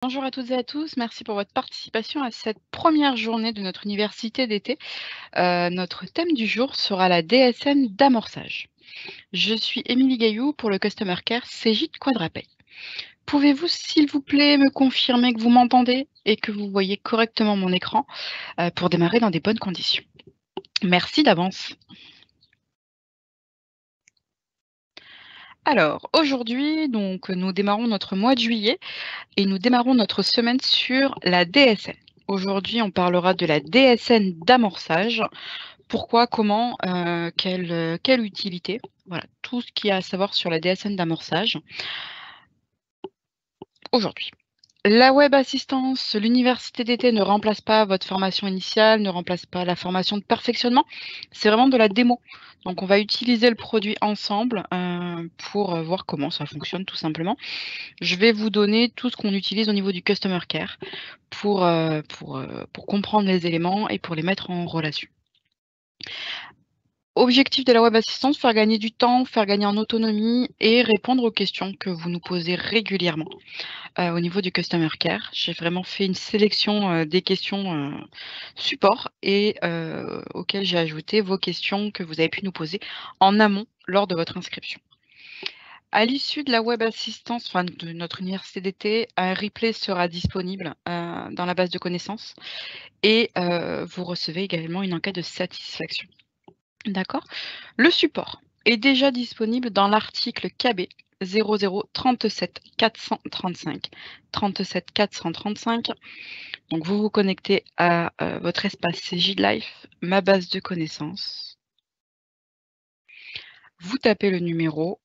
Bonjour à toutes et à tous, merci pour votre participation à cette première journée de notre université d'été. Notre thème du jour sera la DSN d'amorçage. Je suis Émilie Gaillou pour le Customer Care Cégide Quadrapay. Pouvez-vous, s'il vous plaît, me confirmer que vous m'entendez et que vous voyez correctement mon écran pour démarrer dans des bonnes conditions? Merci d'avance. Alors, aujourd'hui, donc, nous démarrons notre mois de juillet et nous démarrons notre semaine sur la DSN. Aujourd'hui, on parlera de la DSN d'amorçage. Pourquoi, comment, quelle utilité? Voilà, tout ce qu'il y a à savoir sur la DSN d'amorçage aujourd'hui. La web assistance, l'université d'été ne remplace pas votre formation initiale, ne remplace pas la formation de perfectionnement. C'est vraiment de la démo. Donc on va utiliser le produit ensemble, pour, voir comment ça fonctionne tout simplement. Je vais vous donner tout ce qu'on utilise au niveau du customer care pour comprendre les éléments et pour les mettre en relation. Objectif de la web assistance, faire gagner du temps, faire gagner en autonomie et répondre aux questions que vous nous posez régulièrement. Au niveau du customer care, j'ai vraiment fait une sélection, des questions, support et auxquelles j'ai ajouté vos questions que vous avez pu nous poser en amont lors de votre inscription. À l'issue de la web assistance, enfin de notre université d'été, un replay sera disponible, dans la base de connaissances et vous recevez également une enquête de satisfaction. D'accord? Le support est déjà disponible dans l'article KB 00 37 435 37 435. Donc vous vous connectez à votre espace Cégide Life, ma base de connaissances. Vous tapez le numéro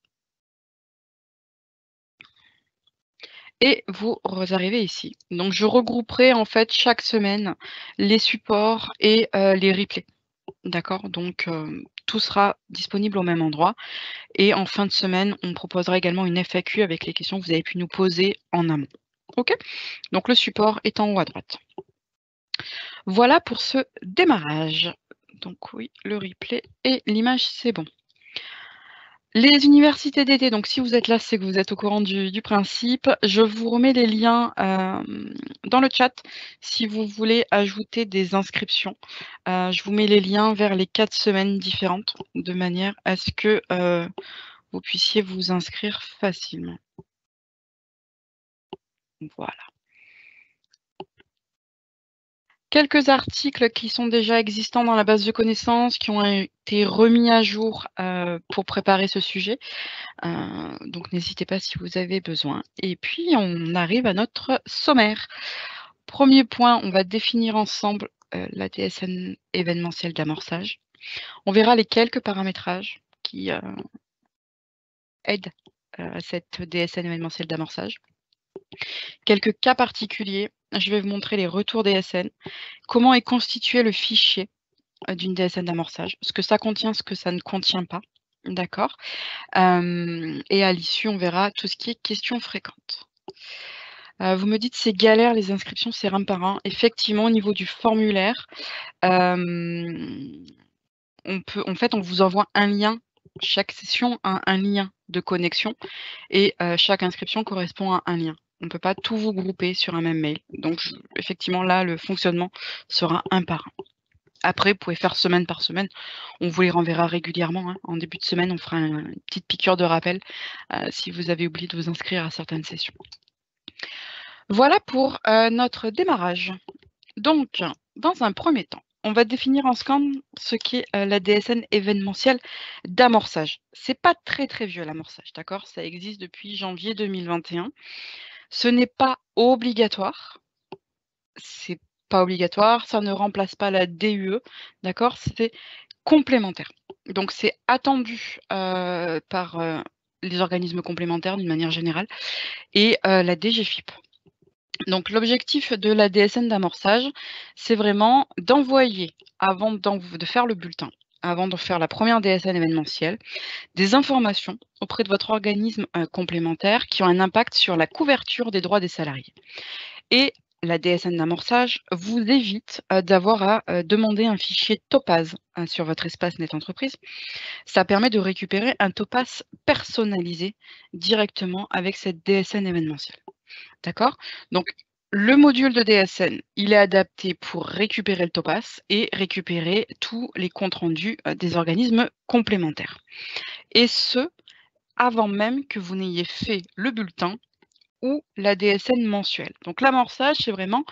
et vous arrivez ici. Donc je regrouperai en fait chaque semaine les supports et les replays. D'accord? Donc tout sera disponible au même endroit. Et en fin de semaine, on proposera également une FAQ avec les questions que vous avez pu nous poser en amont. OK? Donc le support est en haut à droite. Voilà pour ce démarrage. Donc oui, le replay et l'image, c'est bon. Les universités d'été, donc si vous êtes là, c'est que vous êtes au courant du principe. Je vous remets les liens, dans le chat si vous voulez ajouter des inscriptions. Je vous mets les liens vers les 4 semaines différentes de manière à ce que, vous puissiez vous inscrire facilement. Voilà. Quelques articles qui sont déjà existants dans la base de connaissances, qui ont été remis à jour, pour préparer ce sujet. Donc n'hésitez pas si vous avez besoin. Et puis on arrive à notre sommaire. Premier point, on va définir ensemble, la DSN événementielle d'amorçage. On verra les quelques paramétrages qui, aident, à cette DSN événementielle d'amorçage. Quelques cas particuliers, je vais vous montrer les retours DSN, comment est constitué le fichier, d'une DSN d'amorçage, ce que ça contient, ce que ça ne contient pas, d'accord? Et à l'issue, on verra tout ce qui est questions fréquentes. Vous me dites: «C'est galère les inscriptions, c'est un par un». Effectivement, au niveau du formulaire, on vous envoie un lien. Chaque session a un lien de connexion et chaque inscription correspond à un lien. On ne peut pas tout vous grouper sur un même mail. Donc effectivement, là, le fonctionnement sera un par un. Après, vous pouvez faire semaine par semaine. On vous les renverra régulièrement, hein. En début de semaine, on fera une petite piqûre de rappel, si vous avez oublié de vous inscrire à certaines sessions. Voilà pour, notre démarrage. Donc, dans un premier temps, on va définir ensemble ce qu'est, la DSN événementielle d'amorçage. C'est pas très, très vieux l'amorçage, d'accord? Ça existe depuis janvier 2021. Ce n'est pas obligatoire. C'est pas obligatoire, ça ne remplace pas la DUE, d'accord? C'est complémentaire. Donc c'est attendu, par, les organismes complémentaires d'une manière générale et la DGFiP. Donc l'objectif de la DSN d'amorçage, c'est vraiment d'envoyer, avant de faire le bulletin, avant de faire la première DSN événementielle, des informations auprès de votre organisme, complémentaire qui ont un impact sur la couverture des droits des salariés. Et la DSN d'amorçage vous évite, d'avoir à, demander un fichier Topaz, sur votre espace Net Entreprise. Ça permet de récupérer un Topaz personnalisé directement avec cette DSN événementielle. D'accord? Donc, le module de DSN, il est adapté pour récupérer le topaz et récupérer tous les comptes rendus des organismes complémentaires. Et ce, avant même que vous n'ayez fait le bulletin ou la DSN mensuelle. Donc l'amorçage, c'est vraiment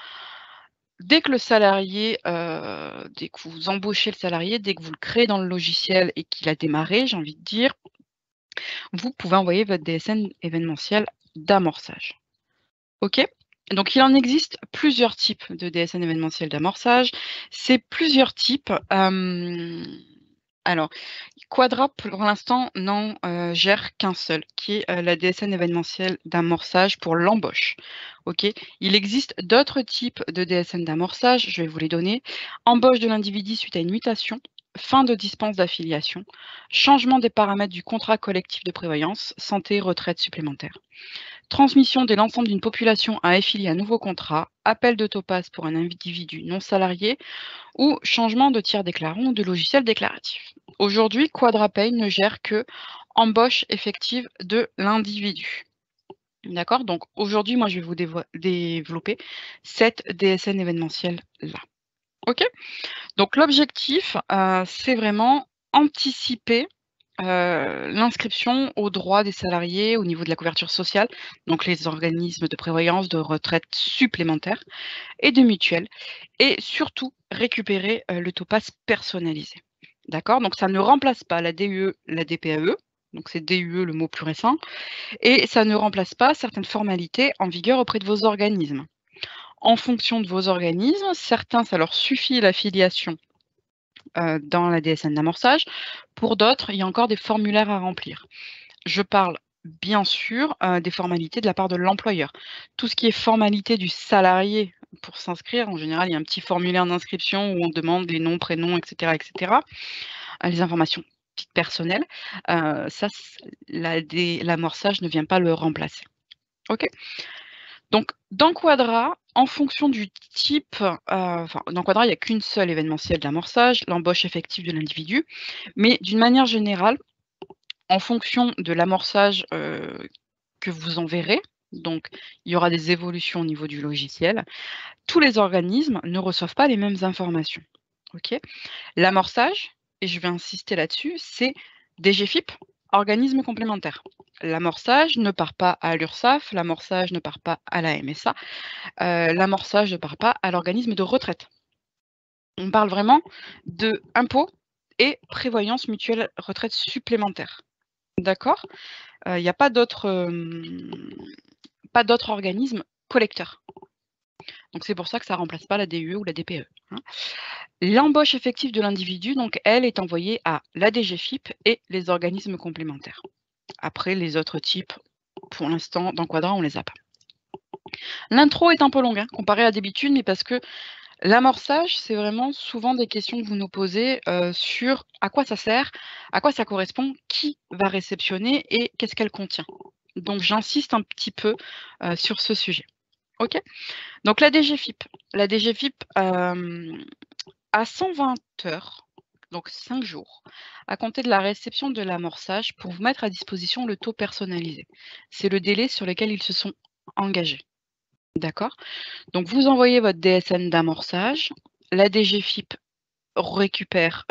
dès que le salarié, dès que vous embauchez le salarié, dès que vous le créez dans le logiciel et qu'il a démarré, j'ai envie de dire, vous pouvez envoyer votre DSN événementiel d'amorçage. OK? Donc il en existe plusieurs types de DSN événementiel d'amorçage. C'est plusieurs types, alors Quadra, pour l'instant, n'en gère qu'un seul, qui est la DSN événementielle d'amorçage pour l'embauche. OK? Il existe d'autres types de DSN d'amorçage, je vais vous les donner. Embauche de l'individu suite à une mutation, fin de dispense d'affiliation, changement des paramètres du contrat collectif de prévoyance, santé, retraite supplémentaire. Transmission de l'ensemble d'une population à affilier un nouveau contrat, appel de topaz pour un individu non salarié ou changement de tiers déclarant ou de logiciel déclaratif. Aujourd'hui, QuadraPay ne gère que embauche effective de l'individu. D'accord? Donc aujourd'hui, moi, je vais vous développer cette DSN événementielle-là. OK? Donc l'objectif, c'est vraiment anticiper l'inscription aux droits des salariés au niveau de la couverture sociale, donc les organismes de prévoyance, de retraite supplémentaires et de mutuelles et surtout récupérer, le topaz personnalisé. D'accord? Donc ça ne remplace pas la DUE, la DPAE, donc c'est DUE le mot plus récent et ça ne remplace pas certaines formalités en vigueur auprès de vos organismes. En fonction de vos organismes, certains, ça leur suffit l'affiliation dans la DSN d'amorçage. Pour d'autres, il y a encore des formulaires à remplir. Je parle bien sûr des formalités de la part de l'employeur. Tout ce qui est formalité du salarié pour s'inscrire, en général, il y a un petit formulaire d'inscription où on demande les noms, prénoms, etc., les informations petites personnelles. Ça, l'amorçage ne vient pas le remplacer. OK? Donc, dans Quadra, en fonction du type, dans Quadra, il n'y a qu'une seule événementielle d'amorçage, l'embauche effective de l'individu. Mais d'une manière générale, en fonction de l'amorçage que vous enverrez, donc il y aura des évolutions au niveau du logiciel, tous les organismes ne reçoivent pas les mêmes informations. OK? L'amorçage, et je vais insister là-dessus, c'est DGFiP, organisme complémentaire. L'amorçage ne part pas à l'URSSAF, l'amorçage ne part pas à la MSA, l'amorçage ne part pas à l'organisme de retraite. On parle vraiment de impôts et prévoyance mutuelle retraite supplémentaire. D'accord? Il n'y a pas d'autres organismes collecteurs. Donc c'est pour ça que ça ne remplace pas la DUE ou la DPE, hein. L'embauche effective de l'individu, donc elle est envoyée à la DGFiP et les organismes complémentaires. Après, les autres types, pour l'instant, dans Quadra, on ne les a pas. L'intro est un peu longue, hein, comparé à d'habitude, mais parce que l'amorçage, c'est vraiment souvent des questions que vous nous posez sur à quoi ça sert, à quoi ça correspond, qui va réceptionner et qu'est-ce qu'elle contient. Donc j'insiste un petit peu sur ce sujet. OK? Donc la DGFiP. La DGFiP a 120 heures, donc 5 jours, à compter de la réception de l'amorçage pour vous mettre à disposition le taux personnalisé. C'est le délai sur lequel ils se sont engagés. D'accord? Donc vous envoyez votre DSN d'amorçage, la DGFiP récupère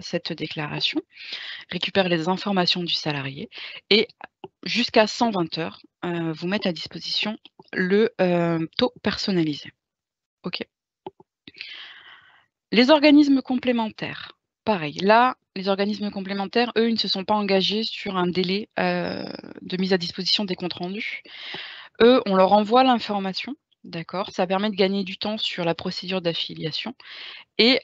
cette déclaration, récupère les informations du salarié et jusqu'à 120 heures, vous mettre à disposition le taux personnalisé. OK? Les organismes complémentaires, pareil. Là, les organismes complémentaires, eux, ils ne se sont pas engagés sur un délai de mise à disposition des comptes rendus. Eux, on leur envoie l'information, d'accord? Ça permet de gagner du temps sur la procédure d'affiliation et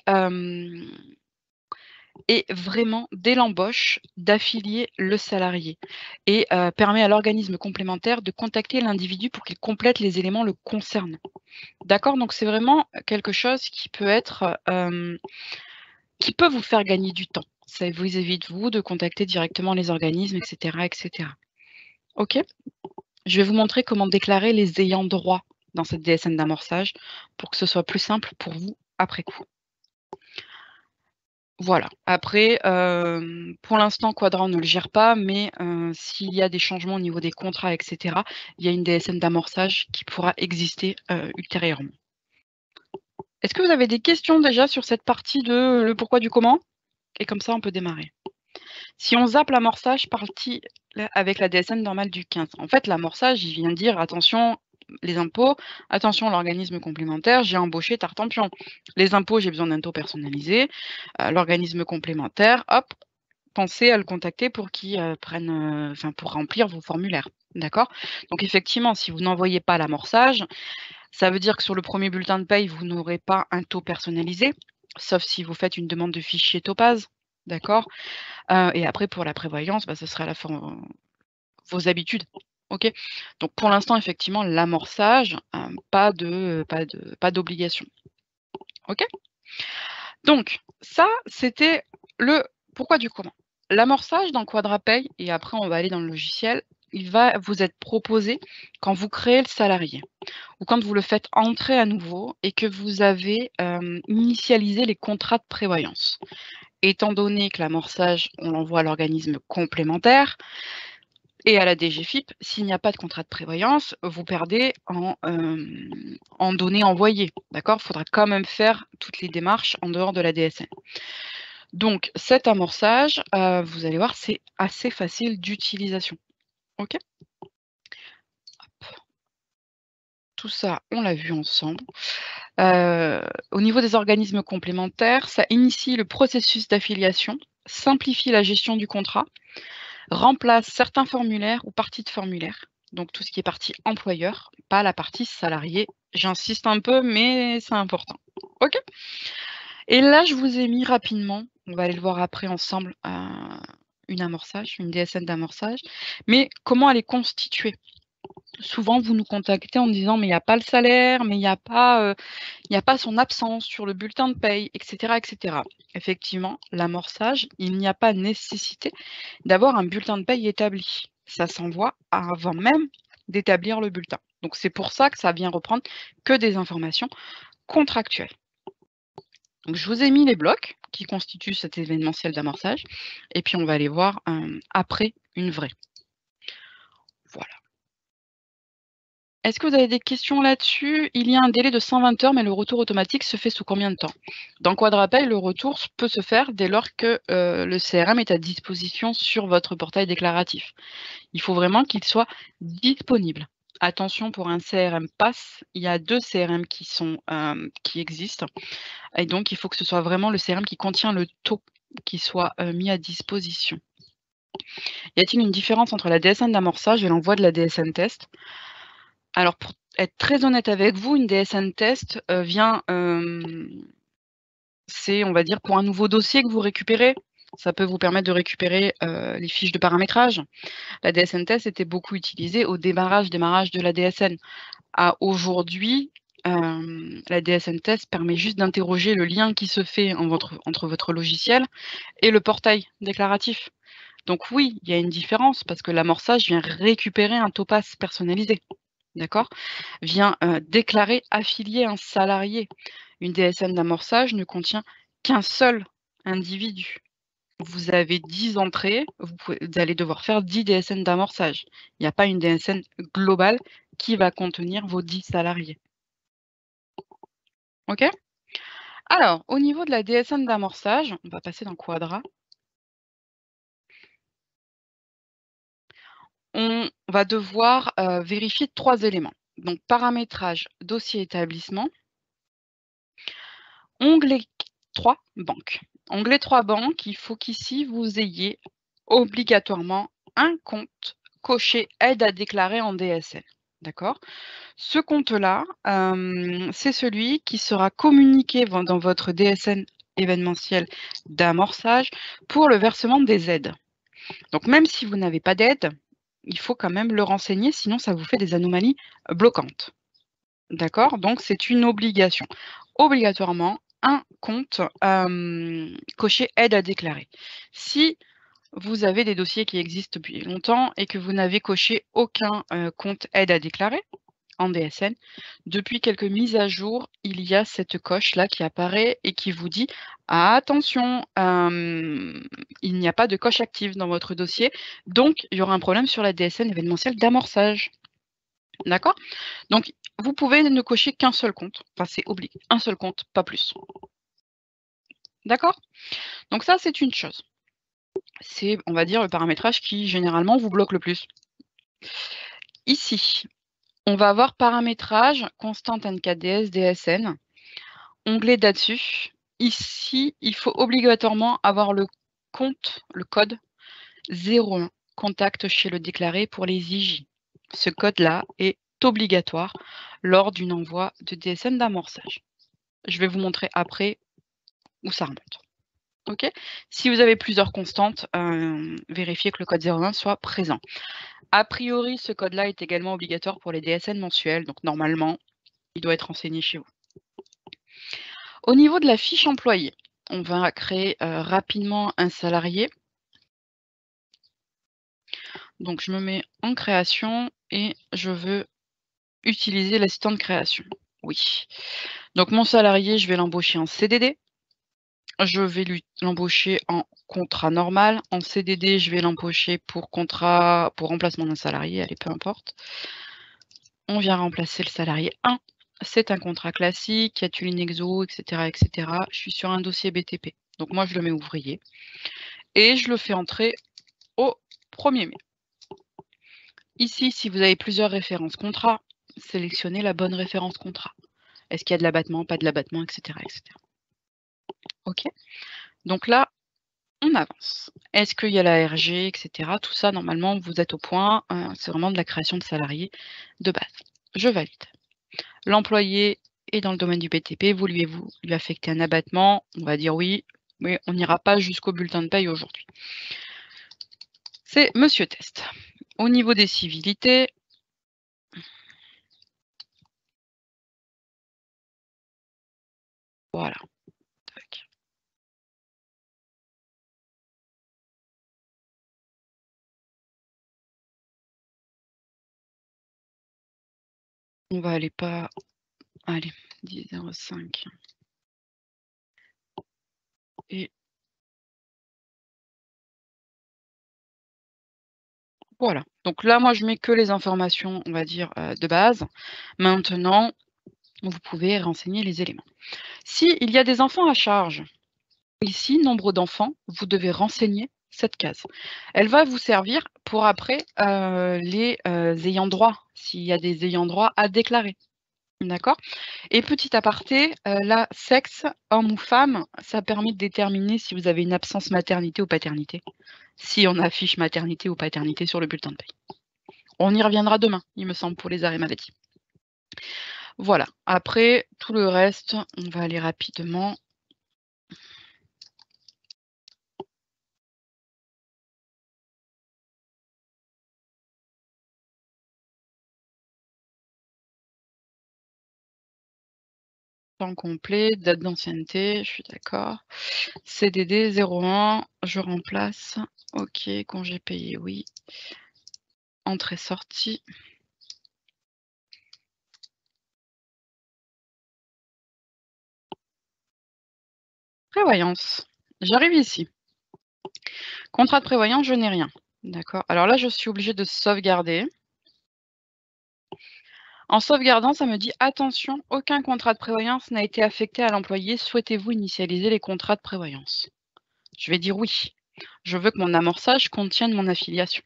vraiment, dès l'embauche, d'affilier le salarié et permet à l'organisme complémentaire de contacter l'individu pour qu'il complète les éléments le concernant. D'accord? Donc c'est vraiment quelque chose qui peut être, qui peut vous faire gagner du temps. Ça vous évite, vous, de contacter directement les organismes etc. OK? Je vais vous montrer comment déclarer les ayants droit dans cette DSN d'amorçage pour que ce soit plus simple pour vous après coup. Voilà. Après, pour l'instant, Quadra ne le gère pas, mais s'il y a des changements au niveau des contrats, et cetera, il y a une DSN d'amorçage qui pourra exister, ultérieurement. Est-ce que vous avez des questions déjà sur cette partie de le pourquoi du comment? Et comme ça, on peut démarrer. Si on zappe l'amorçage partie avec la DSN normale du 15, en fait, l'amorçage, il vient dire: «Attention, les impôts, attention l'organisme complémentaire, j'ai embauché Tartampion. Les impôts, j'ai besoin d'un taux personnalisé, l'organisme complémentaire, hop, pensez à le contacter pour qu'il, prenne, enfin pour remplir vos formulaires». D'accord? Donc effectivement, si vous n'envoyez pas l'amorçage, ça veut dire que sur le premier bulletin de paye, vous n'aurez pas un taux personnalisé, sauf si vous faites une demande de fichier Topaz, d'accord? Et après pour la prévoyance, bah, ce sera la for vos habitudes, OK? Donc pour l'instant, effectivement, l'amorçage, pas d'obligation, OK? Donc ça, c'était le pourquoi du comment. L'amorçage dans QuadraPay et après on va aller dans le logiciel, il va vous être proposé quand vous créez le salarié ou quand vous le faites entrer à nouveau et que vous avez, initialisé les contrats de prévoyance. Étant donné que l'amorçage, on l'envoie à l'organisme complémentaire et à la DGFiP, s'il n'y a pas de contrat de prévoyance, vous perdez en données envoyées, d'accord? Il faudra quand même faire toutes les démarches en dehors de la DSN. Donc cet amorçage, vous allez voir, c'est assez facile d'utilisation. OK? Hop. Tout ça, on l'a vu ensemble. Au niveau des organismes complémentaires, ça initie le processus d'affiliation, simplifie la gestion du contrat, remplace certains formulaires ou parties de formulaires, donc tout ce qui est partie employeur, pas la partie salarié. J'insiste un peu, mais c'est important. OK? Et là, je vous ai mis rapidement, on va aller le voir après ensemble, une amorçage, une DSN d'amorçage, mais comment elle est constituée? Souvent, vous nous contactez en disant: «Mais il y a pas le salaire, mais il y a pas son absence sur le bulletin de paye», et cetera, et cetera. Effectivement, l'amorçage, il n'y a pas nécessité d'avoir un bulletin de paye établi. Ça s'envoie avant même d'établir le bulletin. Donc c'est pour ça que ça vient reprendre que des informations contractuelles. Donc je vous ai mis les blocs qui constituent cet événementiel d'amorçage et puis on va aller voir, après une vraie. Voilà. Est-ce que vous avez des questions là-dessus? Il y a un délai de 120 heures, mais le retour automatique se fait sous combien de temps? Dans QuadraPay, le retour peut se faire dès lors que, le CRM est à disposition sur votre portail déclaratif. Il faut vraiment qu'il soit disponible. Attention pour un CRM PASS, il y a 2 CRM qui existent et donc il faut que ce soit vraiment le CRM qui contient le taux qui soit, mis à disposition. Y a-t-il une différence entre la DSN d'amorçage et l'envoi de la DSN test? Alors pour être très honnête avec vous, une DSN test, vient, c'est on va dire pour un nouveau dossier que vous récupérez. Ça peut vous permettre de récupérer, les fiches de paramétrage. La DSN test était beaucoup utilisée au démarrage de la DSN. À aujourd'hui, la DSN test permet juste d'interroger le lien qui se fait entre votre logiciel et le portail déclaratif. Donc oui, il y a une différence parce que l'amorçage vient récupérer un topaz personnalisé, d'accord? Vient, déclarer affilier un salarié. Une DSN d'amorçage ne contient qu'un seul individu. Vous avez 10 entrées, vous allez devoir faire 10 DSN d'amorçage. Il n'y a pas une DSN globale qui va contenir vos 10 salariés. OK? Alors, au niveau de la DSN d'amorçage, on va passer dans Quadra. On va devoir, vérifier 3 éléments. Donc paramétrage, dossier établissement, onglet 3 banques. Onglet 3 banques, il faut qu'ici vous ayez obligatoirement un compte coché aide à déclarer en DSN. D'accord? Ce compte-là, c'est celui qui sera communiqué dans votre DSN événementiel d'amorçage pour le versement des aides. Donc même si vous n'avez pas d'aide, il faut quand même le renseigner, sinon ça vous fait des anomalies bloquantes. D'accord? Donc c'est une obligation. Obligatoirement, un compte, coché aide à déclarer. Si vous avez des dossiers qui existent depuis longtemps et que vous n'avez coché aucun, compte aide à déclarer, en DSN. Depuis quelques mises à jour, il y a cette coche-là qui apparaît et qui vous dit « Attention, il n'y a pas de coche active dans votre dossier, donc il y aura un problème sur la DSN événementielle d'amorçage. » D'accord? Donc, vous pouvez ne cocher qu'un seul compte. Enfin, c'est obligé. Un seul compte, pas plus. D'accord? Donc ça, c'est une chose. C'est, on va dire, le paramétrage qui, généralement, vous bloque le plus. Ici, on va avoir paramétrage, constant NKDS, DSN, onglet là-dessus. Ici, il faut obligatoirement avoir le compte, le code 01, contact chez le déclaré pour les IJ. Ce code-là est obligatoire lors d'un envoi de DSN d'amorçage. Je vais vous montrer après où ça remonte. OK? Si vous avez plusieurs constantes, vérifiez que le code 01 soit présent. A priori, ce code-là est également obligatoire pour les DSN mensuels, donc normalement, il doit être renseigné chez vous. Au niveau de la fiche employé, on va créer rapidement un salarié. Donc je me mets en création et je veux utiliser l'assistant de création. Oui. Donc mon salarié, je vais l'embaucher en CDD. Je vais l'embaucher en contrat normal. En CDD, je vais l'embaucher pour remplacement d'un salarié, allez, peu importe. On vient remplacer le salarié 1. C'est un contrat classique, il y a tuline exo, etc., etc. Je suis sur un dossier BTP. Donc moi, je le mets ouvrier. Et je le fais entrer au 1er mai. Ici, si vous avez plusieurs références contrat, sélectionnez la bonne référence contrat. Est-ce qu'il y a de l'abattement, pas de l'abattement, etc., etc. OK. Donc là, on avance. Est-ce qu'il y a la RG, etc. Tout ça, normalement, vous êtes au point. C'est vraiment de la création de salariés de base. Je valide. L'employé est dans le domaine du BTP. Vous lui affectez un abattement. On va dire oui, mais on n'ira pas jusqu'au bulletin de paye aujourd'hui. C'est Monsieur Test. Au niveau des civilités, voilà. Tac. On va aller pas... Allez, 10,05. Et voilà. Donc là, moi, je mets que les informations, on va dire, de base. Maintenant, vous pouvez renseigner les éléments. S'il y a des enfants à charge, ici, nombre d'enfants, vous devez renseigner cette case. Elle va vous servir pour après les ayants droit, s'il y a des ayants droit à déclarer. D'accord? Et petit aparté, là, sexe, homme ou femme, ça permet de déterminer si vous avez une absence maternité ou paternité. Si on affiche maternité ou paternité sur le bulletin de paie. On y reviendra demain, il me semble, pour les arrêts maladie. Voilà. Après, tout le reste, on va aller rapidement. Temps complet, date d'ancienneté, je suis d'accord. CDD 01, je remplace. OK, congé payé, oui. Entrée-sortie. Prévoyance. J'arrive ici. Contrat de prévoyance, je n'ai rien. D'accord. Alors là, je suis obligée de sauvegarder. En sauvegardant, ça me dit « Attention, aucun contrat de prévoyance n'a été affecté à l'employé. Souhaitez-vous initialiser les contrats de prévoyance ?» Je vais dire « Oui. Je veux que mon amorçage contienne mon affiliation. »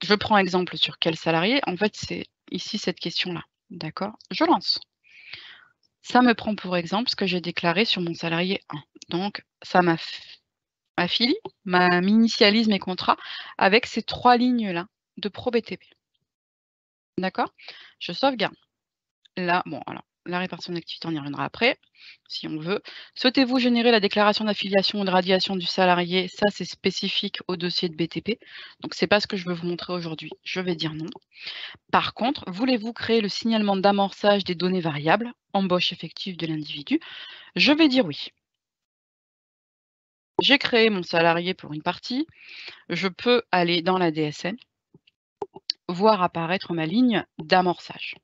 Je prends exemple sur quel salarié. En fait, c'est ici cette question-là. D'accord? Je lance. Ça me prend pour exemple ce que j'ai déclaré sur mon salarié 1. Donc, ça m'initialise mes contrats avec ces 3 lignes-là de ProBTP. D'accord? Je sauvegarde. Là, bon, alors, la répartition d'activité, on y reviendra après, si on veut. Souhaitez-vous générer la déclaration d'affiliation ou de radiation du salarié? Ça, c'est spécifique au dossier de BTP. Donc, ce n'est pas ce que je veux vous montrer aujourd'hui. Je vais dire non. Par contre, voulez-vous créer le signalement d'amorçage des données variables, embauche effective de l'individu? Je vais dire oui. J'ai créé mon salarié pour une partie. Je peux aller dans la DSN, voir apparaître ma ligne d'amorçage.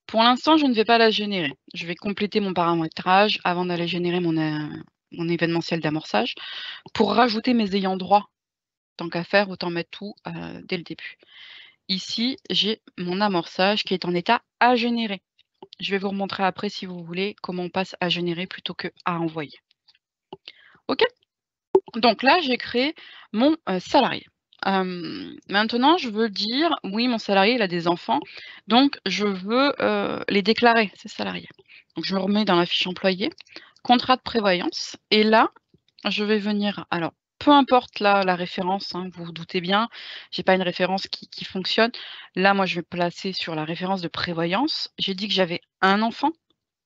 Pour l'instant, je ne vais pas la générer. Je vais compléter mon paramétrage avant d'aller générer mon événementiel d'amorçage pour rajouter mes ayants droit. Tant qu'à faire, autant mettre tout dès le début. Ici, j'ai mon amorçage qui est en état à générer. Je vais vous remontrer après, si vous voulez, comment on passe à générer plutôt que à envoyer. OK? Donc là, j'ai créé mon salarié. Maintenant, je veux dire, oui, mon salarié, il a des enfants, donc je veux les déclarer, ces salariés. Donc je me remets dans la fiche employé, contrat de prévoyance, et là, je vais venir, alors, peu importe la référence, hein, vous vous doutez bien, j'ai pas une référence qui fonctionne. Là, moi, je vais placer sur la référence de prévoyance. J'ai dit que j'avais un enfant,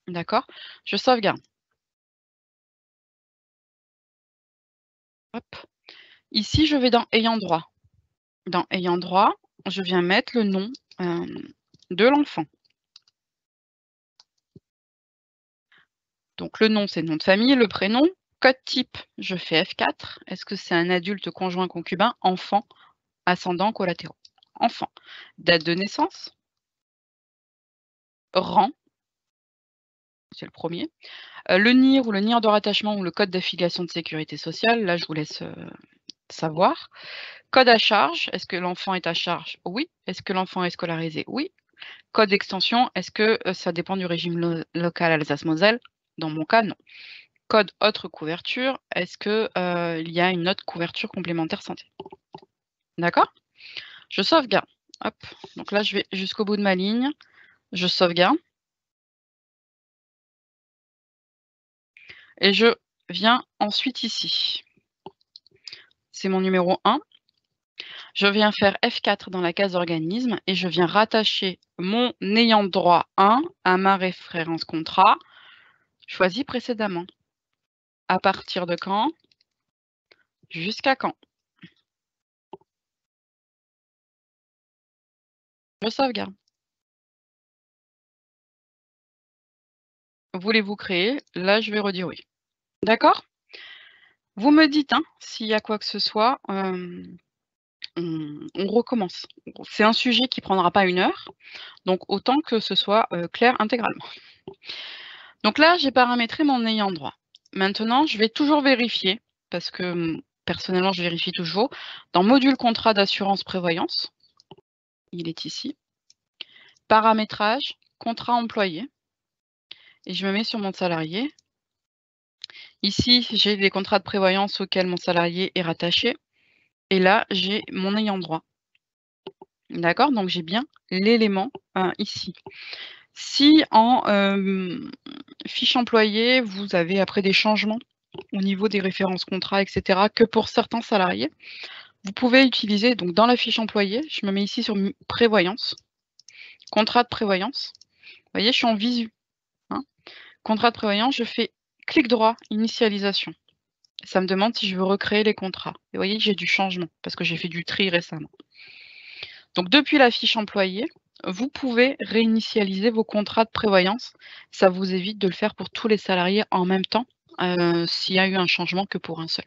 d'accord? Je sauvegarde. Hop. Ici, je vais dans ayant droit. Dans ayant droit, je viens mettre le nom de l'enfant. Donc le nom, c'est le nom de famille, le prénom, code type, je fais F4. Est-ce que c'est un adulte, conjoint, concubin, enfant, ascendant, collatéraux? Enfant. Date de naissance, rang, c'est le premier. Le NIR ou le NIR de rattachement ou le code d'affiliation de sécurité sociale, là je vous laisse savoir. Code à charge, est-ce que l'enfant est à charge? Oui. Est-ce que l'enfant est scolarisé? Oui. Code d'extension, est-ce que ça dépend du régime local Alsace-Moselle? Dans mon cas, non. Code autre couverture, est-ce que il y a une autre couverture complémentaire santé? D'accord? Je sauvegarde. Hop. Donc là, je vais jusqu'au bout de ma ligne. Je sauvegarde. Et je viens ensuite ici. C'est mon numéro 1. Je viens faire F4 dans la case organisme et je viens rattacher mon ayant droit 1 à ma référence contrat choisie précédemment. À partir de quand? Jusqu'à quand? Je sauvegarde. Voulez-vous créer? Là, je vais redire oui. D'accord? Vous me dites, hein, s'il y a quoi que ce soit, on recommence. C'est un sujet qui prendra pas 1 heure, donc autant que ce soit, clair intégralement. Donc là, j'ai paramétré mon ayant droit. Maintenant, je vais toujours vérifier parce que, personnellement, je vérifie toujours. Dans module contrat d'assurance prévoyance, il est ici. Paramétrage, contrat employé et je me mets sur mon salarié. Ici, j'ai les contrats de prévoyance auxquels mon salarié est rattaché et là, j'ai mon ayant droit. D'accord? Donc j'ai bien l'élément, ici. Si en, fiche employé, vous avez après des changements au niveau des références contrats et cetera, que pour certains salariés, vous pouvez utiliser donc dans la fiche employé, je me mets ici sur prévoyance, contrat de prévoyance. Vous voyez, je suis en visu, hein. Contrat de prévoyance, je fais clic droit, initialisation. Ça me demande si je veux recréer les contrats. Et vous voyez, j'ai du changement parce que j'ai fait du tri récemment. Donc depuis la fiche employé, vous pouvez réinitialiser vos contrats de prévoyance. Ça vous évite de le faire pour tous les salariés en même temps, s'il y a eu un changement que pour un seul.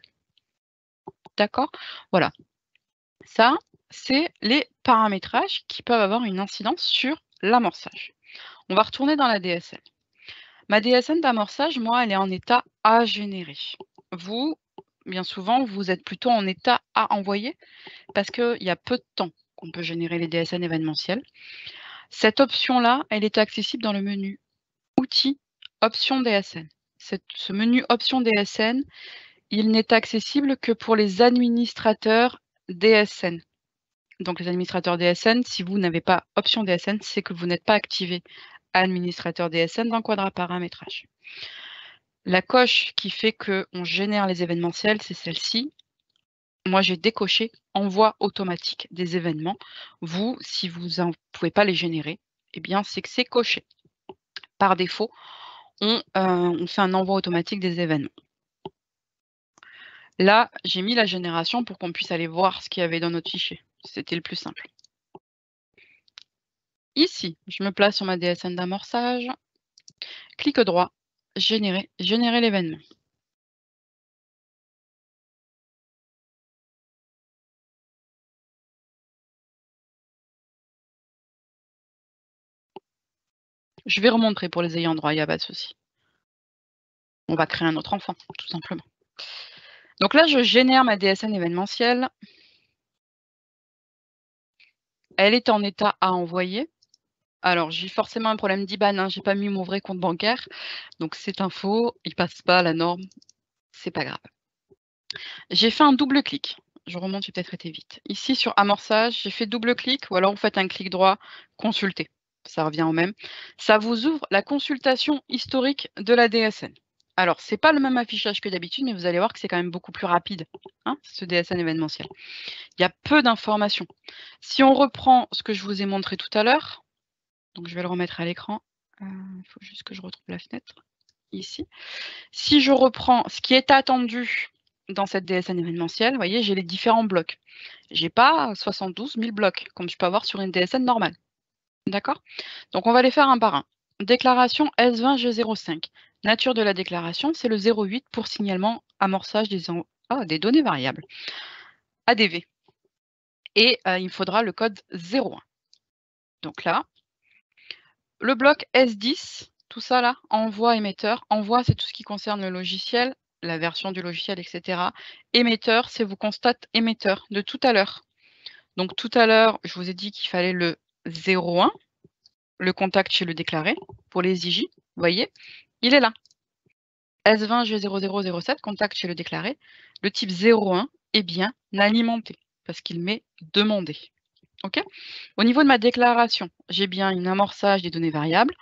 D'accord? Voilà. Ça, c'est les paramétrages qui peuvent avoir une incidence sur l'amorçage. On va retourner dans la DSN. Ma DSN d'amorçage, moi, elle est en état à générer. Vous, bien souvent, vous êtes plutôt en état à envoyer parce qu'il y a peu de temps qu'on peut générer les DSN événementiels. Cette option-là, elle est accessible dans le menu Outils, Options DSN. Ce menu Options DSN, il n'est accessible que pour les administrateurs DSN. Donc les administrateurs DSN, si vous n'avez pas Options DSN, c'est que vous n'êtes pas activé administrateur DSN dans Quadra Paramétrage. La coche qui fait qu'on génère les événementiels, c'est celle-ci. Moi, j'ai décoché envoi automatique des événements. Vous, si vous ne pouvez pas les générer, eh bien, c'est que c'est coché. Par défaut, on fait un envoi automatique des événements. Là, j'ai mis la génération pour qu'on puisse aller voir ce qu'il y avait dans notre fichier. C'était le plus simple. Ici, je me place sur ma DSN d'amorçage. Clic droit, générer l'événement. Je vais remontrer pour les ayants droit, il n'y a pas de souci. On va créer un autre enfant, tout simplement. Donc là, je génère ma DSN événementielle. Elle est en état à envoyer. Alors, j'ai forcément un problème d'IBAN, hein, j'ai pas mis mon vrai compte bancaire. Donc cette info, il passe pas à la norme, c'est pas grave. J'ai fait un double clic. Je remonte, j'ai peut-être été vite. Ici, sur amorçage, j'ai fait double clic, ou alors vous faites un clic droit, consulter. Ça revient au même. Ça vous ouvre la consultation historique de la DSN. Alors, c'est pas le même affichage que d'habitude, mais vous allez voir que c'est quand même beaucoup plus rapide, hein, ce DSN événementiel. Il y a peu d'informations. Si on reprend ce que je vous ai montré tout à l'heure, donc je vais le remettre à l'écran. Il faut juste que je retrouve la fenêtre ici. Si je reprends ce qui est attendu dans cette DSN événementielle, vous voyez, j'ai les différents blocs. J'ai pas 72 000 blocs, comme je peux avoir sur une DSN normale. D'accord? Donc, on va les faire un par un. Déclaration S20G05. Nature de la déclaration, c'est le 08 pour signalement amorçage des données variables. ADV. Et il faudra le code 01. Donc là, le bloc S10, tout ça là, envoi, émetteur. Envoi, c'est tout ce qui concerne le logiciel, la version du logiciel, etc. Émetteur, c'est vos constats émetteurs de tout à l'heure. Donc tout à l'heure, je vous ai dit qu'il fallait le 01, le contact chez le déclaré, pour les IJ, vous voyez, il est là. S20G0007, contact chez le déclaré. Le type 01 est bien alimenté, parce qu'il m'est demandé. OK? Au niveau de ma déclaration, j'ai bien un amorçage des données variables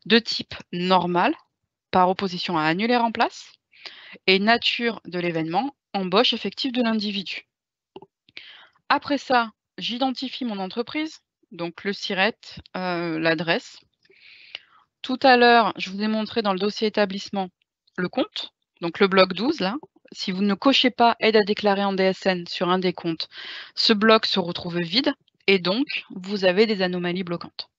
de type normal, par opposition à annulaire en place, et nature de l'événement, embauche effective de l'individu. Après ça, j'identifie mon entreprise, donc le SIRET, l'adresse. Tout à l'heure, je vous ai montré dans le dossier établissement le compte, donc le bloc 12 là. Si vous ne cochez pas aide à déclarer en DSN sur un des comptes, ce bloc se retrouve vide et donc vous avez des anomalies bloquantes.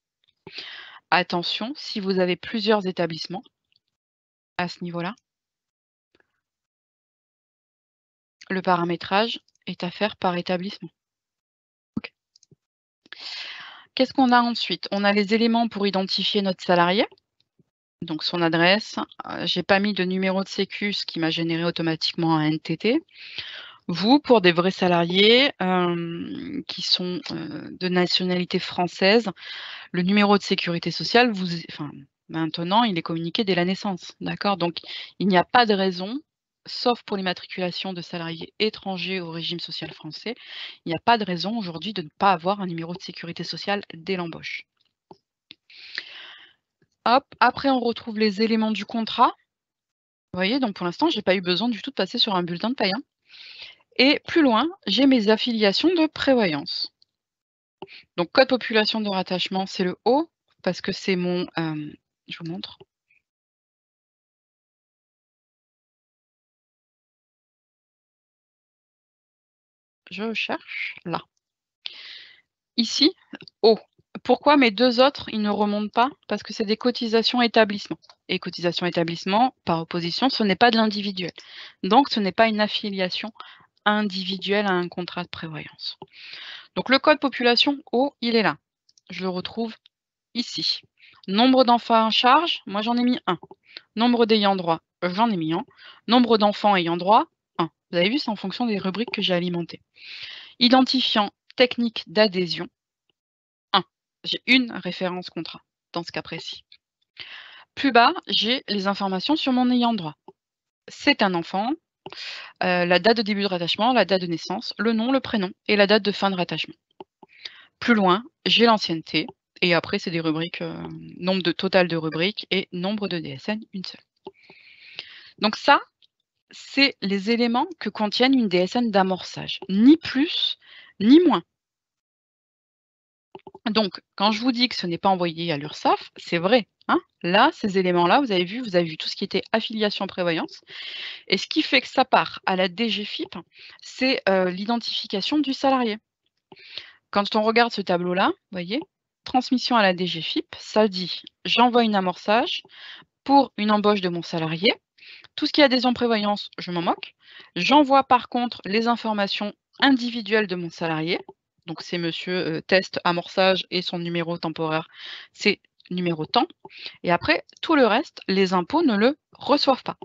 Attention, si vous avez plusieurs établissements à ce niveau-là, le paramétrage est à faire par établissement. Okay. Qu'est-ce qu'on a ensuite? On a les éléments pour identifier notre salarié, donc son adresse. J'ai pas mis de numéro de sécu, ce qui m'a généré automatiquement un NTT. Vous, pour des vrais salariés qui sont de nationalité française, le numéro de sécurité sociale, maintenant, il est communiqué dès la naissance, d'accord? Donc, il n'y a pas de raison, sauf pour l'immatriculation de salariés étrangers au régime social français, il n'y a pas de raison aujourd'hui de ne pas avoir un numéro de sécurité sociale dès l'embauche. Hop, après, on retrouve les éléments du contrat. Vous voyez, donc pour l'instant, je n'ai pas eu besoin du tout de passer sur un bulletin de paie. Hein. Et plus loin, j'ai mes affiliations de prévoyance. Donc, code population de rattachement, c'est le O, parce que c'est mon... je vous montre. Je cherche là. Ici, O. Pourquoi mes deux autres, ils ne remontent pas? Parce que c'est des cotisations établissement. Et cotisations établissement, par opposition, ce n'est pas de l'individuel. Donc, ce n'est pas une affiliation individuelle à un contrat de prévoyance. Donc, le code population O, il est là. Je le retrouve ici. Nombre d'enfants en charge, moi j'en ai mis 1. Nombre d'ayants droit, j'en ai mis 1. Nombre d'enfants ayant droit, 1. Vous avez vu, c'est en fonction des rubriques que j'ai alimentées. Identifiant technique d'adhésion, 1. J'ai une référence contrat dans ce cas précis. Plus bas, j'ai les informations sur mon ayant droit. C'est un enfant, la date de début de rattachement, la date de naissance, le nom, le prénom et la date de fin de rattachement. Plus loin, j'ai l'ancienneté et après, c'est des rubriques, nombre de total de rubriques et nombre de DSN, une seule. Donc ça, c'est les éléments que contiennent une DSN d'amorçage, ni plus ni moins. Donc, quand je vous dis que ce n'est pas envoyé à l'URSSAF, c'est vrai. Hein, là, ces éléments-là, vous avez vu tout ce qui était affiliation prévoyance. Et ce qui fait que ça part à la DGFIP, c'est l'identification du salarié. Quand on regarde ce tableau-là, vous voyez, transmission à la DGFIP, ça dit j'envoie une amorçage pour une embauche de mon salarié. Tout ce qui est adhésion prévoyance, je m'en moque. J'envoie par contre les informations individuelles de mon salarié. Donc c'est monsieur test amorçage et son numéro temporaire. C'est numéro tant, et après, tout le reste, les impôts ne le reçoivent pas.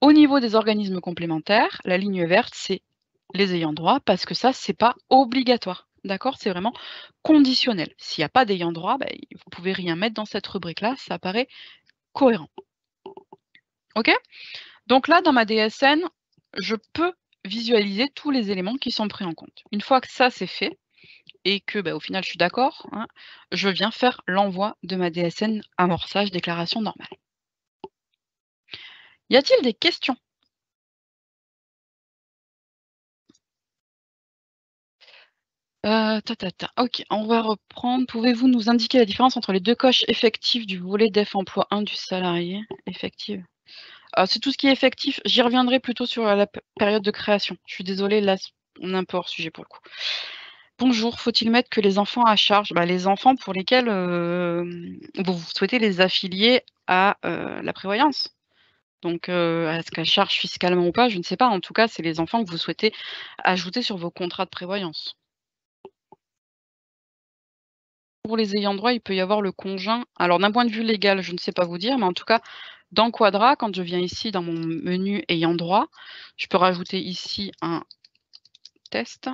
Au niveau des organismes complémentaires, la ligne verte, c'est les ayants droit, parce que ça, c'est pas obligatoire. D'accord? C'est vraiment conditionnel. S'il n'y a pas d'ayant droit, bah, vous pouvez rien mettre dans cette rubrique-là, ça paraît cohérent. OK? Donc là, dans ma DSN, je peux visualiser tous les éléments qui sont pris en compte. Une fois que ça, c'est fait et que, bah, au final, je suis d'accord, hein, je viens faire l'envoi de ma DSN amorçage déclaration normale. Y a-t-il des questions? OK, on va reprendre. Pouvez-vous nous indiquer la différence entre les 2 coches effectives du volet def emploi 1 du salarié? Effective. C'est tout ce qui est effectif. J'y reviendrai plutôt sur la période de création. Je suis désolée, là, on est un peu hors sujet pour le coup. Bonjour, faut-il mettre que les enfants à charge? Bah, les enfants pour lesquels, vous souhaitez les affilier à, la prévoyance. Donc, est-ce qu'à charge fiscalement ou pas, je ne sais pas. En tout cas, c'est les enfants que vous souhaitez ajouter sur vos contrats de prévoyance. Pour les ayants droit, il peut y avoir le conjoint. Alors d'un point de vue légal, je ne sais pas vous dire, mais en tout cas, dans Quadra, quand je viens ici dans mon menu ayants droit, je peux rajouter ici un test.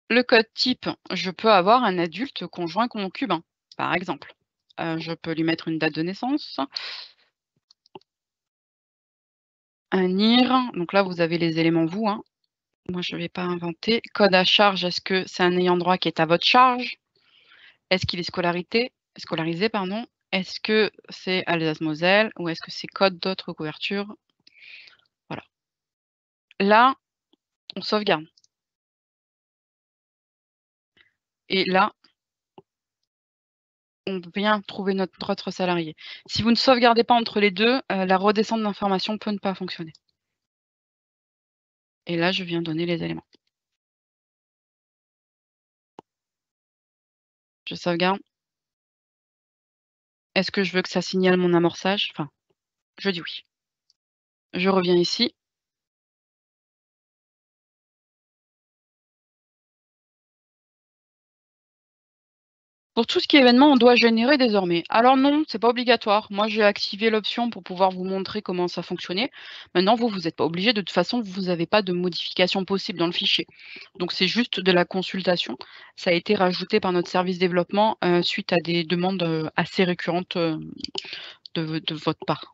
Le code type, je peux avoir un adulte conjoint concubin, par exemple. Je peux lui mettre une date de naissance. Un IR, donc là vous avez les éléments vous, hein. Moi je ne vais pas inventer. Code à charge, est-ce que c'est un ayant droit qui est à votre charge? Est-ce qu'il est scolarisé, pardon? Est-ce que c'est Alsace-Moselle ou est-ce que c'est code d'autres couvertures? Voilà. Là, on sauvegarde. Et là, on vient trouver notre autre salarié. Si vous ne sauvegardez pas entre les 2, la redescente d'informations peut ne pas fonctionner. Et là, je viens donner les éléments. Je sauvegarde. Est-ce que je veux que ça signale mon amorçage? Enfin, je dis oui. Je reviens ici. Pour tout ce qui est événement, on doit générer désormais. Alors non, c'est pas obligatoire. Moi, j'ai activé l'option pour pouvoir vous montrer comment ça fonctionnait. Maintenant, vous n'êtes pas obligé. De toute façon, vous n'avez pas de modification possible dans le fichier. Donc, c'est juste de la consultation. Ça a été rajouté par notre service développement suite à des demandes assez récurrentes de votre part.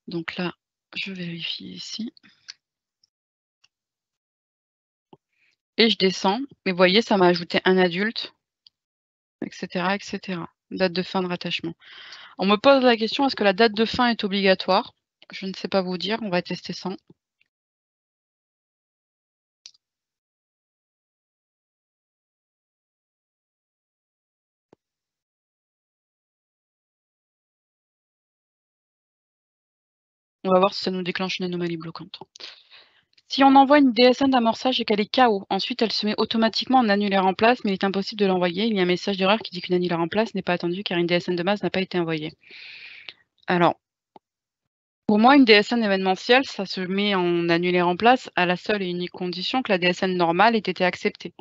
Donc là, je vérifie ici. Et je descends. Et vous voyez, ça m'a ajouté un adulte, etc., etc. Date de fin de rattachement. On me pose la question, est-ce que la date de fin est obligatoire? Je ne sais pas vous dire, on va tester sans. On va voir si ça nous déclenche une anomalie bloquante. Si on envoie une DSN d'amorçage et qu'elle est KO, ensuite elle se met automatiquement en annulaire en place, mais il est impossible de l'envoyer. Il y a un message d'erreur qui dit qu'une annulaire en place n'est pas attendue car une DSN de base n'a pas été envoyée. Alors, pour moi, une DSN événementielle, ça se met en annulaire en place à la seule et unique condition que la DSN normale ait été acceptée.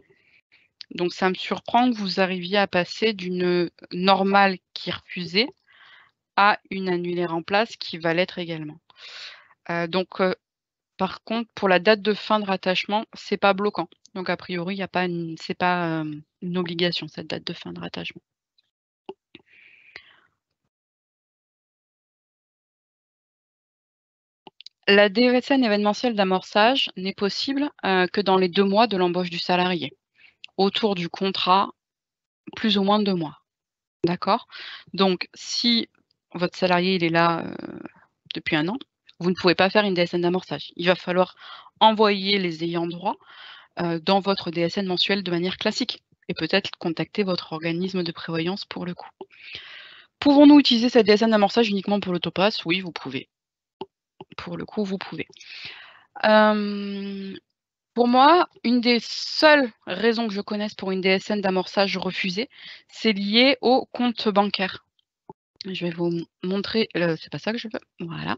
Donc ça me surprend que vous arriviez à passer d'une normale qui est refusée à une annulaire en place qui va l'être également. Par contre, pour la date de fin de rattachement, c'est pas bloquant. Donc a priori, c'est pas une obligation, cette date de fin de rattachement. La DSN événementielle d'amorçage n'est possible que dans les 2 mois de l'embauche du salarié. Autour du contrat, plus ou moins 2 mois. D'accord? Donc si votre salarié, il est là, depuis 1 an, vous ne pouvez pas faire une DSN d'amorçage. Il va falloir envoyer les ayants droit, dans votre DSN mensuelle de manière classique et peut-être contacter votre organisme de prévoyance pour le coup. Pouvons-nous utiliser cette DSN d'amorçage uniquement pour l'autopass? Oui, vous pouvez. Pour le coup, vous pouvez. Pour moi, une des seules raisons que je connaisse pour une DSN d'amorçage refusée, c'est lié au compte bancaire. Je vais vous montrer, c'est pas ça que je veux, voilà.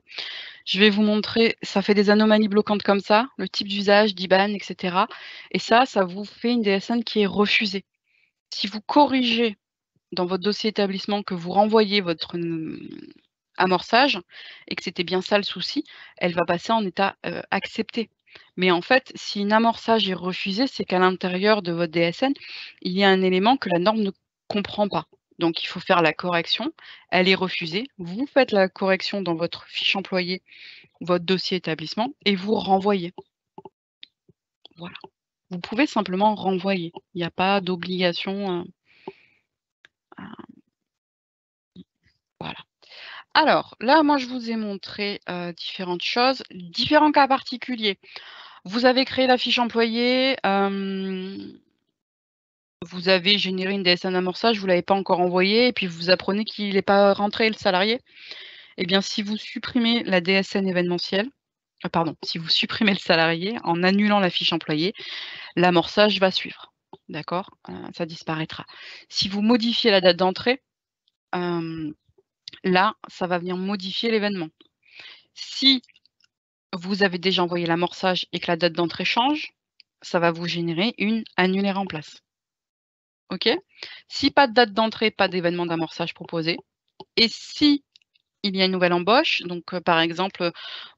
Je vais vous montrer, ça fait des anomalies bloquantes comme ça, le type d'usage, d'IBAN, et cetera, et ça vous fait une DSN qui est refusée. Si vous corrigez dans votre dossier établissement, que vous renvoyez votre, amorçage et que c'était bien ça le souci, elle va passer en état, accepté. Mais en fait, si une amorçage est refusé, c'est qu'à l'intérieur de votre DSN, il y a un élément que la norme ne comprend pas. Donc il faut faire la correction, elle est refusée, vous faites la correction dans votre fiche employé, votre dossier établissement et vous renvoyez. Voilà. Vous pouvez simplement renvoyer. Il n'y a pas d'obligation, voilà. Alors, là, moi, je vous ai montré, différentes choses, différents cas particuliers. Vous avez créé la fiche employé, vous avez généré une DSN d'amorçage, vous ne l'avez pas encore envoyé et puis vous apprenez qu'il n'est pas rentré, le salarié. Eh bien, si vous supprimez la DSN événementielle, pardon, si vous supprimez le salarié en annulant la fiche employée, l'amorçage va suivre. D'accord? Ça disparaîtra. Si vous modifiez la date d'entrée, là, ça va venir modifier l'événement. Si vous avez déjà envoyé l'amorçage et que la date d'entrée change, ça va vous générer une annulée remplace. OK? Si pas de date d'entrée, pas d'événement d'amorçage proposé et si il y a une nouvelle embauche, donc par exemple,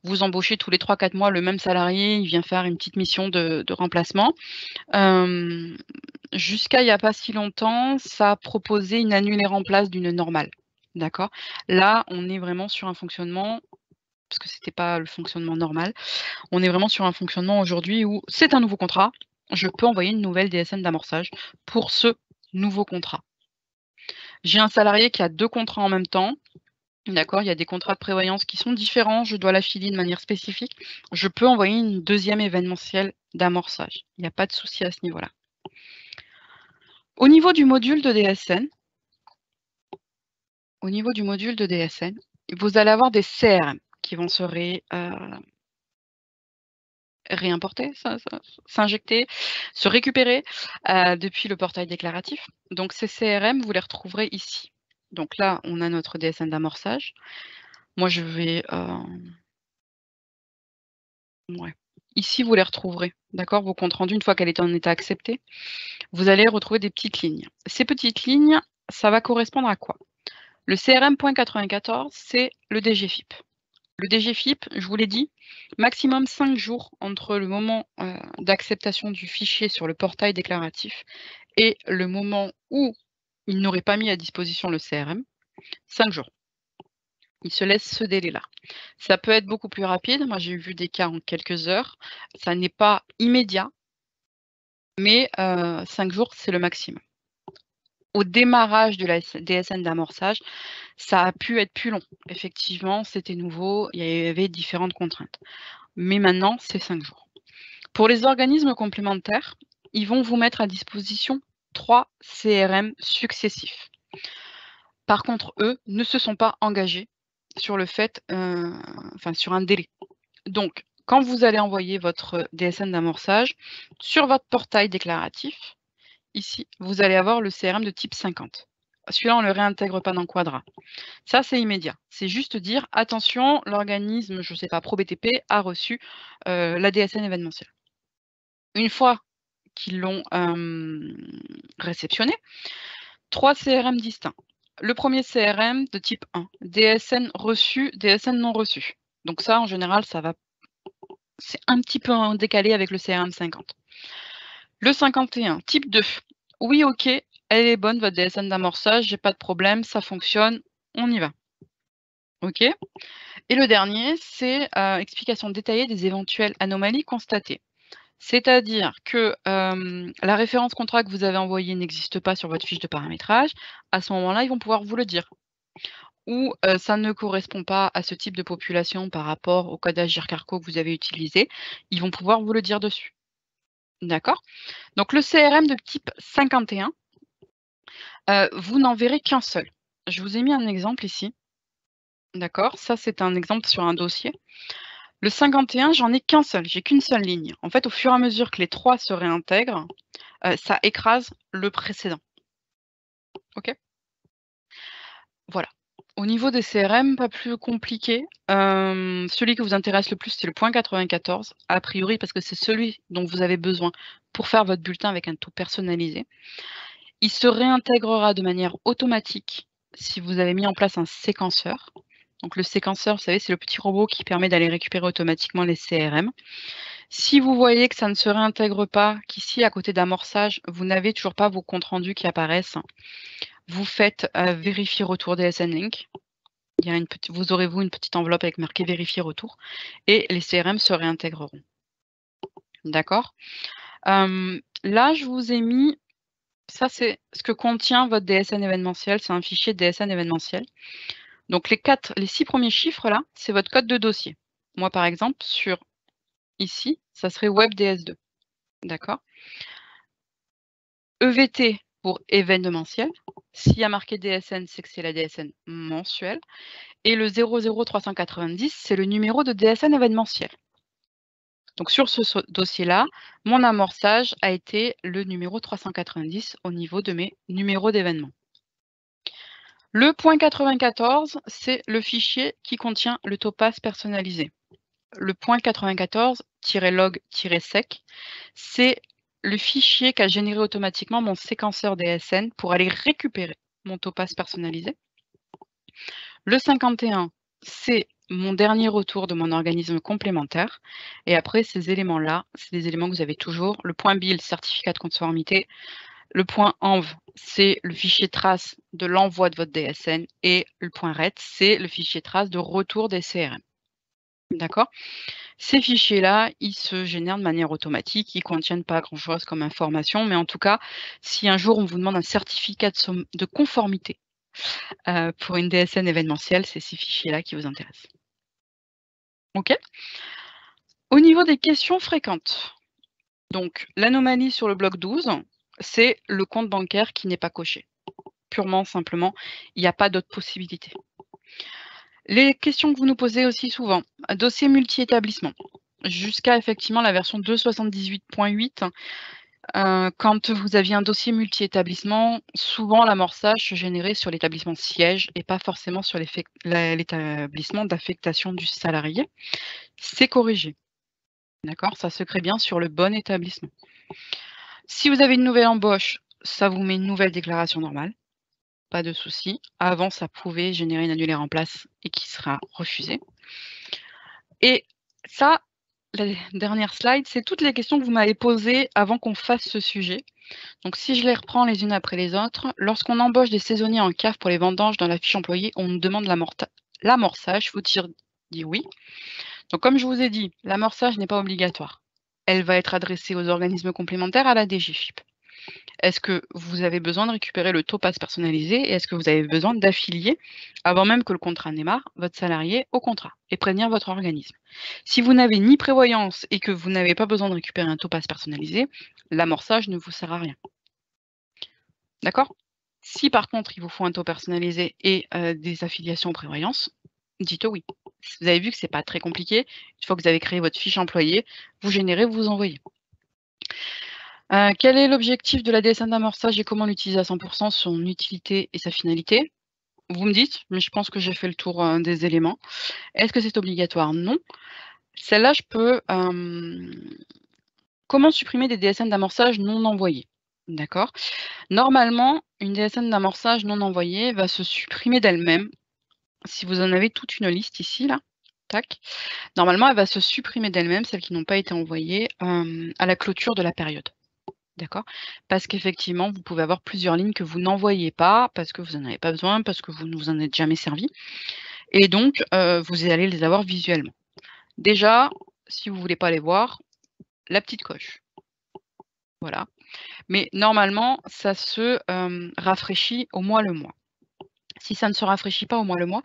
vous embauchez tous les 3-4 mois le même salarié, il vient faire une petite mission de remplacement. Jusqu'à il n'y a pas si longtemps, ça proposait une annulée remplace d'une normale. D'accord? Là, on est vraiment sur un fonctionnement, parce que c'était pas le fonctionnement normal, on est vraiment sur un fonctionnement aujourd'hui où c'est un nouveau contrat, je peux envoyer une nouvelle DSN d'amorçage pour ce nouveau contrat. J'ai un salarié qui a 2 contrats en même temps, d'accord, il y a des contrats de prévoyance qui sont différents, je dois l'affilier de manière spécifique, je peux envoyer une deuxième événementielle d'amorçage. Il n'y a pas de souci à ce niveau-là. Au niveau du module de DSN, vous allez avoir des CRM qui vont se réimporter, s'injecter, se récupérer depuis le portail déclaratif. Donc ces CRM, vous les retrouverez ici. Donc là, on a notre DSN d'amorçage. Moi, je vais... ouais. Ici, vous les retrouverez, d'accord? Vos comptes rendus, une fois qu'elle est en état accepté, vous allez retrouver des petites lignes. Ces petites lignes, ça va correspondre à quoi? Le CRM.94, c'est le DGFIP. Le DGFIP, je vous l'ai dit, maximum 5 jours entre le moment d'acceptation du fichier sur le portail déclaratif et le moment où il n'aurait pas mis à disposition le CRM, 5 jours. Il se laisse ce délai-là. Ça peut être beaucoup plus rapide. Moi, j'ai vu des cas en quelques heures. Ça n'est pas immédiat, mais 5 jours, c'est le maximum. Au démarrage de la DSN d'amorçage, ça a pu être plus long. Effectivement, c'était nouveau, il y avait différentes contraintes. Mais maintenant, c'est 5 jours. Pour les organismes complémentaires, ils vont vous mettre à disposition 3 CRM successifs. Par contre, eux ne se sont pas engagés sur le fait, sur un délai. Donc, quand vous allez envoyer votre DSN d'amorçage, sur votre portail déclaratif, ici, vous allez avoir le CRM de type 50. Celui-là, on ne le réintègre pas dans Quadra. Ça, c'est immédiat. C'est juste dire, attention, l'organisme, je ne sais pas, ProBTP a reçu la DSN événementielle. Une fois qu'ils l'ont réceptionné, 3 CRM distincts. Le premier CRM de type 1, DSN reçu, DSN non reçu. Donc ça, en général, c'est un petit peu en décalé avec le CRM 50. Le 51, type 2. Oui, ok, elle est bonne, votre DSN d'amorçage, j'ai pas de problème, ça fonctionne, on y va. OK. Et le dernier, c'est explication détaillée des éventuelles anomalies constatées. C'est-à-dire que la référence contrat que vous avez envoyée n'existe pas sur votre fiche de paramétrage. À ce moment-là, ils vont pouvoir vous le dire. Ou ça ne correspond pas à ce type de population par rapport au code Agir Carco que vous avez utilisé. Ils vont pouvoir vous le dire dessus. D'accord? Donc le CRM de type 51, vous n'en verrez qu'un seul. Je vous ai mis un exemple ici. D'accord? Ça, c'est un exemple sur un dossier. Le 51, j'en ai qu'un seul, j'ai qu'une seule ligne. En fait, au fur et à mesure que les 3 se réintègrent, ça écrase le précédent. OK? Voilà. Au niveau des CRM, pas plus compliqué. Celui qui vous intéresse le plus, c'est le point 94, a priori parce que c'est celui dont vous avez besoin pour faire votre bulletin avec un taux personnalisé. Il se réintégrera de manière automatique si vous avez mis en place un séquenceur. Donc le séquenceur, vous savez, c'est le petit robot qui permet d'aller récupérer automatiquement les CRM. Si vous voyez que ça ne se réintègre pas, qu'ici, à côté d'amorçage, vous n'avez toujours pas vos comptes rendus qui apparaissent, vous faites vérifier retour DSN Link. Il y a vous aurez une petite enveloppe avec marqué vérifier retour et les CRM se réintégreront. D'accord. Là, je vous ai mis, ça c'est ce que contient votre DSN événementiel, c'est un fichier DSN événementiel. Donc les 6 premiers chiffres là, c'est votre code de dossier. Moi par exemple, sur ici, ça serait WebDS2. D'accord. EVT pour événementiel. S'il y a marqué DSN, c'est que c'est la DSN mensuelle. Et le 00390, c'est le numéro de DSN événementiel. Donc sur ce dossier-là, mon amorçage a été le numéro 390 au niveau de mes numéros d'événements. Le point 94, c'est le fichier qui contient le topaz personnalisé. Le point 94-log-sec, c'est le fichier qu'a généré automatiquement mon séquenceur DSN pour aller récupérer mon topaz personnalisé. Le 51, c'est mon dernier retour de mon organisme complémentaire. Et après, ces éléments-là, c'est des éléments que vous avez toujours. Le point BIL, certificat de conformité. Le point ENV, c'est le fichier trace de l'envoi de votre DSN. Et le point RET, c'est le fichier trace de retour des CRM. D'accord? Ces fichiers-là, ils se génèrent de manière automatique, ils ne contiennent pas grand-chose comme information, mais en tout cas, si un jour on vous demande un certificat de conformité pour une DSN événementielle, c'est ces fichiers-là qui vous intéressent. OK. Au niveau des questions fréquentes, donc l'anomalie sur le bloc 12, c'est le compte bancaire qui n'est pas coché. Purement, simplement, il n'y a pas d'autre possibilité. Les questions que vous nous posez aussi souvent, dossier multi-établissement. Jusqu'à effectivement la version 2.78.8, quand vous aviez un dossier multi-établissement, souvent l'amorçage se générait sur l'établissement siège et pas forcément sur l'établissement d'affectation du salarié. C'est corrigé. D'accord? Ça se crée bien sur le bon établissement. Si vous avez une nouvelle embauche, ça vous met une nouvelle déclaration normale. Pas de souci. Avant, ça pouvait générer une annulaire en place et qui sera refusée. Et ça, la dernière slide, c'est toutes les questions que vous m'avez posées avant qu'on fasse ce sujet. Donc, si je les reprends les unes après les autres, lorsqu'on embauche des saisonniers en cave pour les vendanges dans la fiche employée, on nous demande l'amorçage. Faut-il dire oui? Donc, comme je vous ai dit, l'amorçage n'est pas obligatoire. Elle va être adressée aux organismes complémentaires à la DGFiP. Est-ce que vous avez besoin de récupérer le topaz personnalisé et est-ce que vous avez besoin d'affilier, avant même que le contrat démarre, votre salarié au contrat et prévenir votre organisme? Si vous n'avez ni prévoyance et que vous n'avez pas besoin de récupérer un topaz personnalisé, l'amorçage ne vous sert à rien. D'accord? Si par contre, il vous faut un taux personnalisé et des affiliations prévoyance, dites oui. Vous avez vu que ce n'est pas très compliqué. Une fois que vous avez créé votre fiche employée, vous générez, vous envoyez. Quel est l'objectif de la DSN d'amorçage et comment l'utiliser à 100%, son utilité et sa finalité? Vous me dites, mais je pense que j'ai fait le tour des éléments. Est-ce que c'est obligatoire? Non. Celle-là, je peux. Comment supprimer des DSN d'amorçage non envoyés? D'accord. Normalement, une DSN d'amorçage non envoyée va se supprimer d'elle-même. Si vous en avez toute une liste ici, là, tac. Normalement, elle va se supprimer d'elle-même, celles qui n'ont pas été envoyées, à la clôture de la période. D'accord? Parce qu'effectivement, vous pouvez avoir plusieurs lignes que vous n'envoyez pas, parce que vous n'en avez pas besoin, parce que vous ne vous en êtes jamais servi. Et donc, vous allez les avoir visuellement. Déjà, si vous ne voulez pas les voir, la petite coche. Voilà. Mais normalement, ça se rafraîchit au mois le mois. Si ça ne se rafraîchit pas au mois le mois,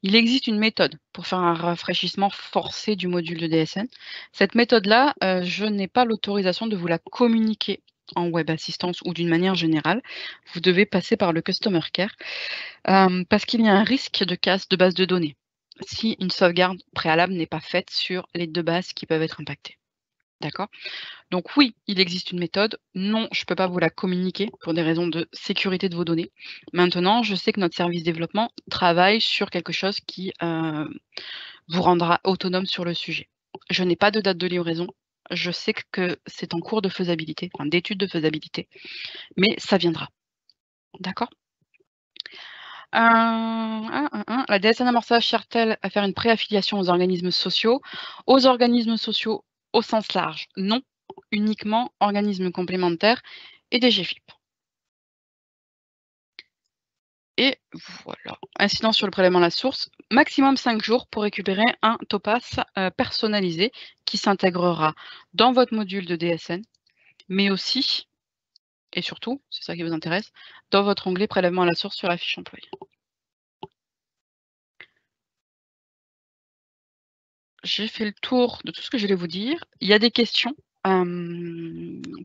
il existe une méthode pour faire un rafraîchissement forcé du module de DSN. Cette méthode-là, je n'ai pas l'autorisation de vous la communiquer en web assistance ou d'une manière générale. Vous devez passer par le Customer Care parce qu'il y a un risque de casse de base de données si une sauvegarde préalable n'est pas faite sur les 2 bases qui peuvent être impactées. D'accord? Donc oui, il existe une méthode. Non, je ne peux pas vous la communiquer pour des raisons de sécurité de vos données. Maintenant, je sais que notre service développement travaille sur quelque chose qui, vous rendra autonome sur le sujet. Je n'ai pas de date de livraison. Je sais que c'est en cours de faisabilité, enfin d'étude de faisabilité, mais ça viendra. D'accord? La DSN amorçage sert-elle à faire une préaffiliation aux organismes sociaux? Aux organismes sociaux au sens large, non. Uniquement organismes complémentaires et des GFIP. Et voilà. Incidence sur le prélèvement à la source, maximum 5 jours pour récupérer un TOPAS personnalisé qui s'intégrera dans votre module de DSN, mais aussi, et surtout, c'est ça qui vous intéresse, dans votre onglet prélèvement à la source sur la fiche employée. J'ai fait le tour de tout ce que je voulais vous dire. Il y a des questions?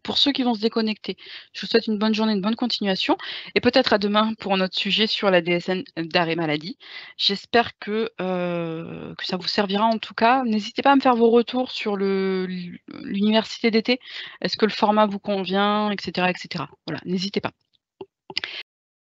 Pour ceux qui vont se déconnecter, je vous souhaite une bonne journée, une bonne continuation et peut-être à demain pour un autre sujet sur la DSN d'arrêt maladie. J'espère que ça vous servira en tout cas. N'hésitez pas à me faire vos retours sur l'université d'été. Est-ce que le format vous convient? Et cetera et cetera. Voilà, n'hésitez pas.